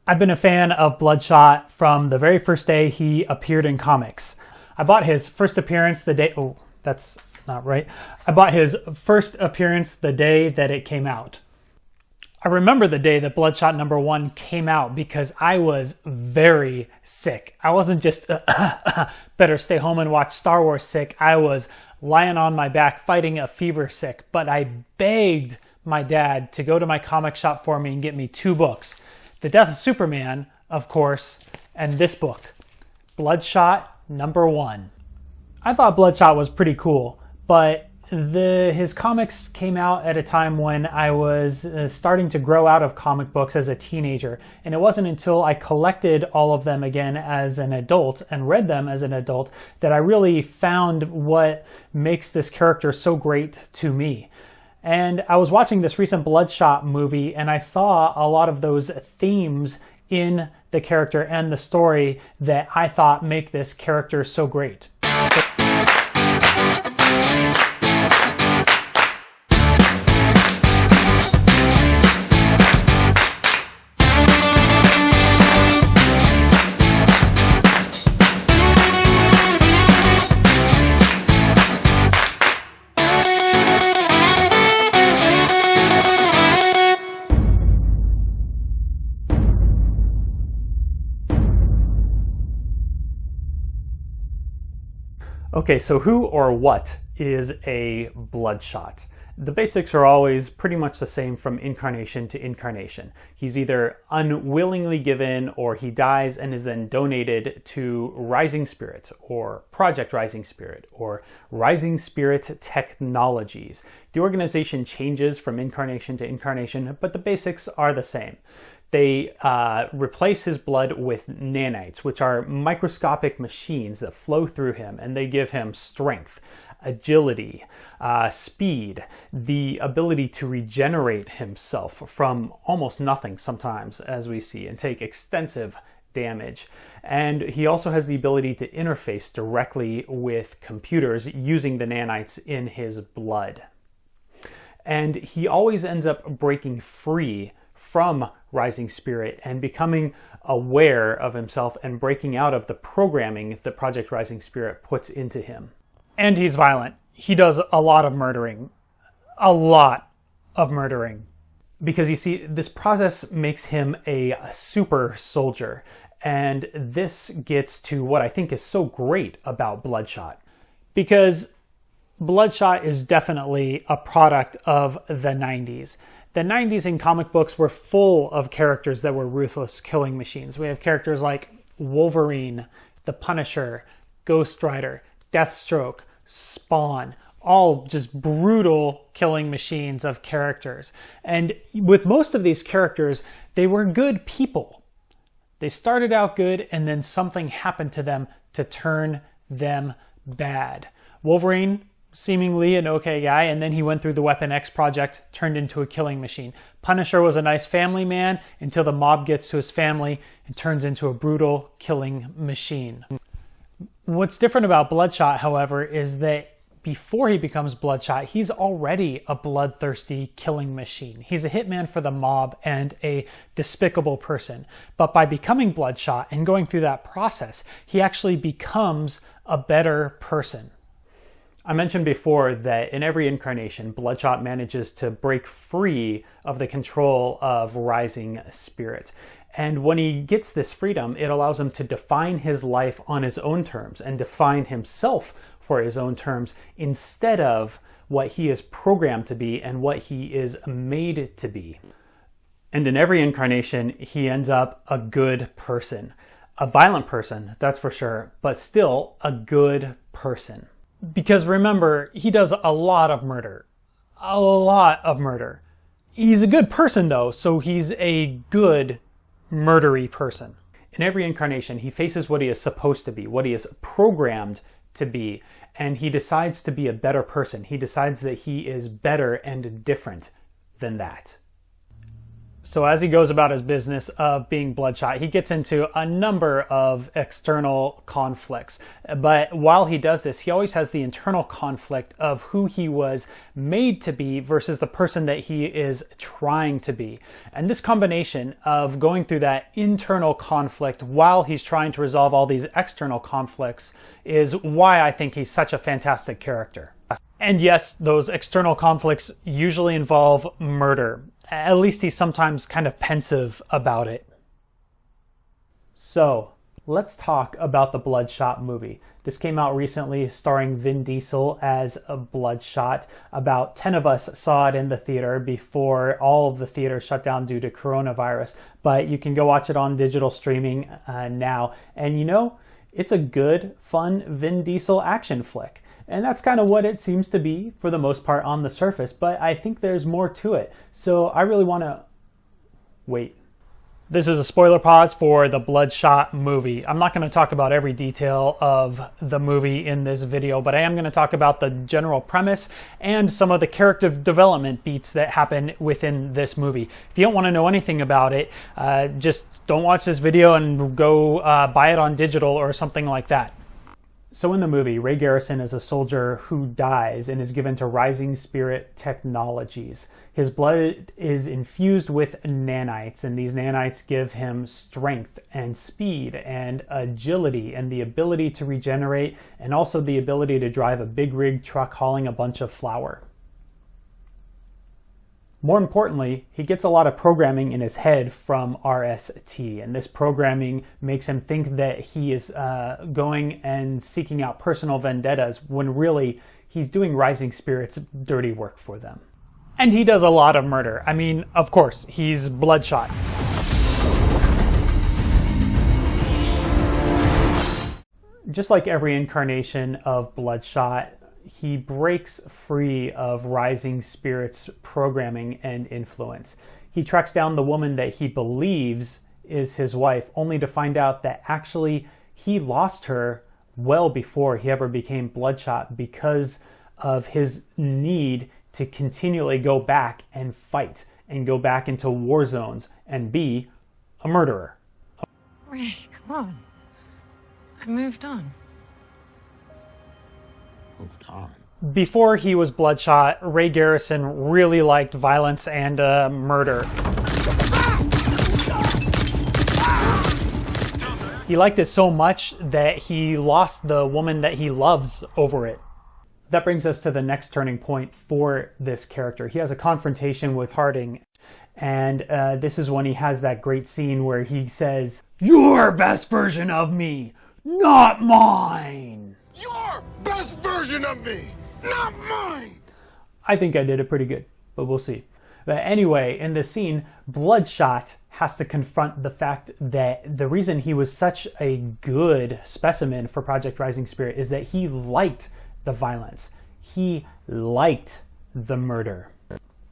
I've been a fan of Bloodshot from the very first day he appeared in comics. I bought his first appearance the day... Oh, that's not right. I bought his first appearance the day that it came out. I remember the day that Bloodshot #1 came out because I was very sick. I wasn't just better stay home and watch Star Wars sick. I was lying on my back fighting a fever sick, but I begged my dad to go to my comic shop for me and get me 2 books. The Death of Superman, of course, and this book, Bloodshot #1. I thought Bloodshot was pretty cool, but his comics came out at a time when I was starting to grow out of comic books as a teenager, and it wasn't until I collected all of them again as an adult and read them as an adult that I really found what makes this character so great to me. And I was watching this recent Bloodshot movie, and I saw a lot of those themes in the character and the story that I thought make this character so great. Okay, so who or what is a Bloodshot? The basics are always pretty much the same from incarnation to incarnation. He's either unwillingly given or he dies and is then donated to Rising Spirit or Project Rising Spirit or Rising Spirit Technologies. The organization changes from incarnation to incarnation, but the basics are the same. They replace his blood with nanites, which are microscopic machines that flow through him, and they give him strength, agility, speed, the ability to regenerate himself from almost nothing sometimes, as we see, and take extensive damage. And he also has the ability to interface directly with computers using the nanites in his blood. And he always ends up breaking free from Rising Spirit and becoming aware of himself and breaking out of the programming that Project Rising Spirit puts into him. And he's violent. He does a lot of murdering. A lot of murdering. Because you see, this process makes him a super soldier. And this gets to what I think is so great about Bloodshot. Because Bloodshot is definitely a product of the 90s. The 90s in comic books were full of characters that were ruthless killing machines. We have characters like Wolverine, the Punisher, Ghost Rider, Deathstroke, Spawn, all just brutal killing machines of characters. And with most of these characters, they were good people. They started out good and then something happened to them to turn them bad. Wolverine, seemingly an okay guy, and then he went through the Weapon X project, turned into a killing machine. Punisher was a nice family man until the mob gets to his family and turns into a brutal killing machine. What's different about Bloodshot, however, is that before he becomes Bloodshot, he's already a bloodthirsty killing machine. He's a hitman for the mob and a despicable person. But by becoming Bloodshot and going through that process, he actually becomes a better person. I mentioned before that in every incarnation, Bloodshot manages to break free of the control of Rising Spirit. And when he gets this freedom, it allows him to define his life on his own terms and define himself for his own terms instead of what he is programmed to be and what he is made to be. And in every incarnation, he ends up a good person. A violent person, that's for sure, but still a good person. Because remember, he does a lot of murder. A lot of murder. He's a good person though, so he's a good murdery person. In every incarnation, he faces what he is supposed to be, what he is programmed to be, and he decides to be a better person. He decides that he is better and different than that. So as he goes about his business of being Bloodshot, he gets into a number of external conflicts. But while he does this, he always has the internal conflict of who he was made to be versus the person that he is trying to be. And this combination of going through that internal conflict while he's trying to resolve all these external conflicts is why I think he's such a fantastic character. And yes, those external conflicts usually involve murder. At least he's sometimes kind of pensive about it. So, let's talk about the Bloodshot movie. This came out recently, starring Vin Diesel as a Bloodshot. About 10 of us saw it in the theater before all of the theaters shut down due to coronavirus. But you can go watch it on digital streaming now. And you know, it's a good, fun Vin Diesel action flick. And that's kind of what it seems to be for the most part on the surface, but I think there's more to it. So I really want to... Wait. This is a spoiler pause for the Bloodshot movie. I'm not going to talk about every detail of the movie in this video, but I am going to talk about the general premise and some of the character development beats that happen within this movie. If you don't want to know anything about it, just don't watch this video and go buy it on digital or something like that. So in the movie, Ray Garrison is a soldier who dies and is given to Rising Spirit Technologies. His blood is infused with nanites, and these nanites give him strength and speed and agility and the ability to regenerate, and also the ability to drive a big rig truck hauling a bunch of flour. More importantly, he gets a lot of programming in his head from RST, and this programming makes him think that he is going and seeking out personal vendettas when really he's doing Rising Spirit's dirty work for them. And he does a lot of murder. I mean, of course, he's Bloodshot. Just like every incarnation of Bloodshot, he breaks free of Rising Spirit's programming and influence. He tracks down the woman that he believes is his wife, only to find out that actually he lost her well before he ever became Bloodshot because of his need to continually go back and fight and go back into war zones and be a murderer. Ray, come on. I moved on. Moved on. Before he was Bloodshot, Ray Garrison really liked violence and murder. He liked it so much that he lost the woman that he loves over it. That brings us to the next turning point for this character. He has a confrontation with Harding, and this is when he has that great scene where he says, "Your best version of me, not mine." Your best version of me, not mine! I think I did it pretty good, but we'll see. But anyway, in this scene, Bloodshot has to confront the fact that the reason he was such a good specimen for Project Rising Spirit is that he liked the violence. He liked the murder.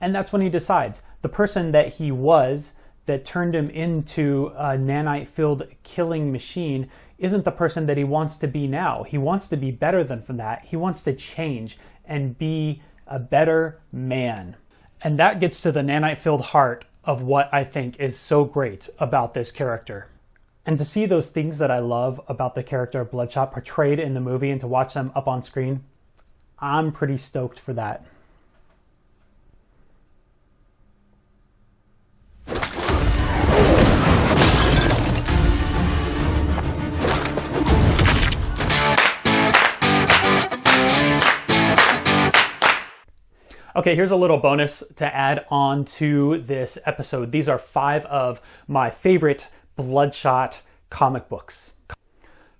And that's when he decides the person that he was that turned him into a nanite-filled killing machine isn't the person that he wants to be now. He wants to be better than that. He wants to change and be a better man. And that gets to the nanite-filled heart of what I think is so great about this character. And to see those things that I love about the character of Bloodshot portrayed in the movie and to watch them up on screen, I'm pretty stoked for that. Okay, here's a little bonus to add on to this episode. These are 5 of my favorite Bloodshot comic books.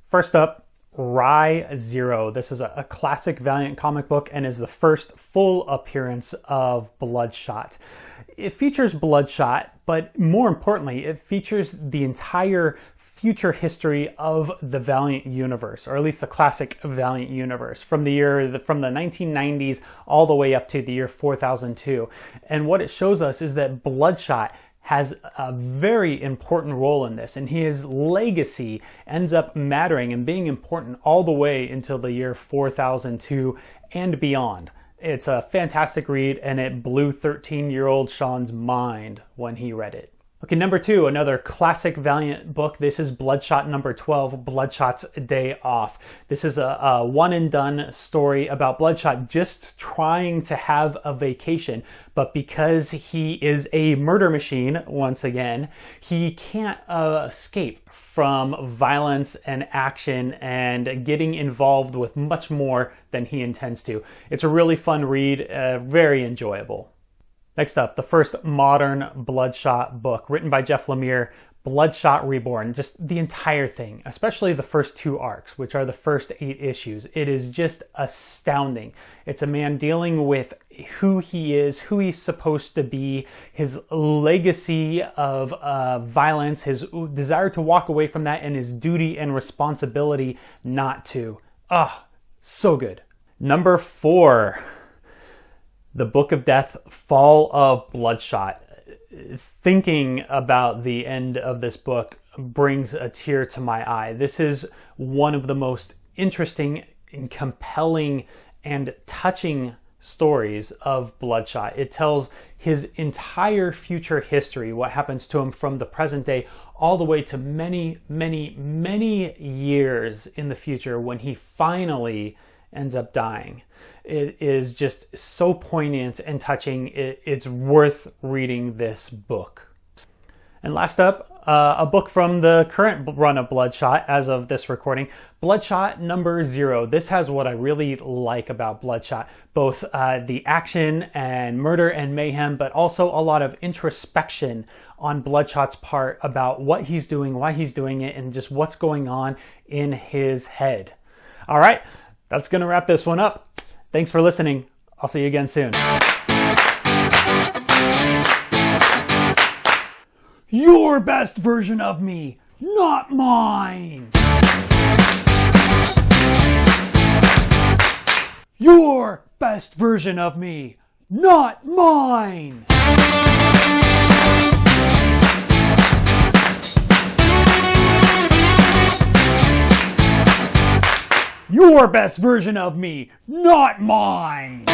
First up, Rye Zero. This is a classic Valiant comic book and is the first full appearance of Bloodshot. It features Bloodshot, but more importantly, it features the entire future history of the Valiant universe, or at least the classic Valiant universe, from the 1990s all the way up to the year 4002. And what it shows us is that Bloodshot has a very important role in this, and his legacy ends up mattering and being important all the way until the year 4002 and beyond. It's a fantastic read, and it blew 13-year-old Sean's mind when he read it. Okay, number 2, another classic Valiant book. This is Bloodshot number 12, Bloodshot's Day Off. This is a one-and-done story about Bloodshot just trying to have a vacation, but because he is a murder machine, once again, he can't escape from violence and action and getting involved with much more than he intends to. It's a really fun read, very enjoyable. Next up, the first modern Bloodshot book, written by Jeff Lemire, Bloodshot Reborn. Just the entire thing, especially the first 2 arcs, which are the first 8 issues. It is just astounding. It's a man dealing with who he is, who he's supposed to be, his legacy of violence, his desire to walk away from that, and his duty and responsibility not to. So good. Number 4. The Book of Death, Fall of Bloodshot. Thinking about the end of this book brings a tear to my eye. This is one of the most interesting and compelling and touching stories of Bloodshot. It tells his entire future history, what happens to him from the present day all the way to many, many, many years in the future when he finally ends up dying. It is just so poignant and touching. It's worth reading this book. And last up, a book from the current run of Bloodshot as of this recording, Bloodshot number 0. This has what I really like about Bloodshot, both the action and murder and mayhem, but also a lot of introspection on Bloodshot's part about what he's doing, why he's doing it, and just what's going on in his head. All right, that's going to wrap this one up. Thanks for listening. I'll see you again soon. Your best version of me, not mine. Your best version of me, not mine. Your best version of me, not mine.